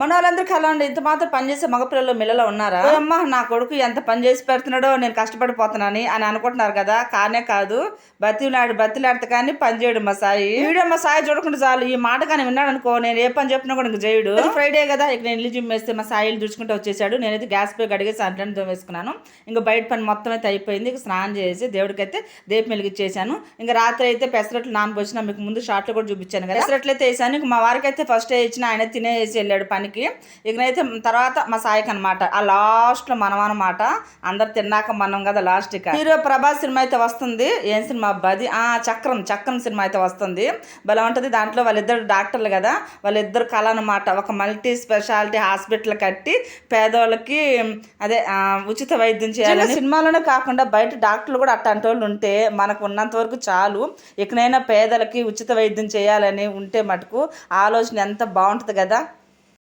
మన వాళ్ళందరికీ అలా అండి. ఇంత మాత్రం పని చేసే మగపిల్లలు మిల్లలో ఉన్నారా? అమ్మ నా కొడుకు ఎంత పని చేసి పెడుతున్నాడో నేను కష్టపడిపోతున్నాను అని అనుకుంటున్నారు కదా. కానే కాదు, బతిలాడితే కానీ పని చేయడు మా సాయి. వీడియో మా సాయి చూడకుండా చాలు, ఈ మాట కానీ విన్నాడు అనుకో, నేను ఏ పని చెప్పినా కూడా ఇంక చేయడు. ఫ్రైడే కదా, ఇక నేను ఇల్లు జిమ్ వేస్తే మా సాయి దుడుచుకుంటూ వచ్చేసాడు. నేనైతే గ్యాస్ పై కడిగేసి అంట్లను తోమేసుకున్నాను. ఇంకా బయట పని మొత్తం అయితే అయిపోయింది. ఇక స్నానం చేసి దేవుడికి అయితే దీపం వెలిగించేసాను. ఇంకా రాత్రి అయితే పెసరట్లు నానబోసిన, మీకు ముందు షార్ట్లు కూడా చూపించాను కదా. పెసరట్లు అయితే వేసాను. ఇంక మా వారికి అయితే ఫస్ట్ ఇచ్చిన, ఆయన తినేసి వెళ్ళాడు పనికి. ఇకనైతే తర్వాత మా సాయికి అనమాట, ఆ లాస్ట్ లో మనం అనమాట, అందరు తిన్నాక మనం కదా లాస్ట్. ఇక హీరో ప్రభాస్ సినిమా అయితే వస్తుంది. ఏం సినిమా అబ్బాది? చక్రం సినిమా అయితే వస్తుంది. భలే ఉంటుంది. దాంట్లో వాళ్ళిద్దరు డాక్టర్లు కదా, వాళ్ళిద్దరు కళ అనమాట, ఒక మల్టీ స్పెషాలిటీ హాస్పిటల్ కట్టి పేదోళ్ళకి అదే ఉచిత వైద్యం చేయాలి. సినిమాలోనే కాకుండా బయట డాక్టర్లు కూడా అట్లాంటి వాళ్ళు ఉంటే మనకు ఉన్నంత వరకు చాలు. ఇకనైనా పేదలకి ఉచిత వైద్యం చేయాలని ఉంటే మటుకు ఆలోచన ఎంత బాగుంటుంది కదా.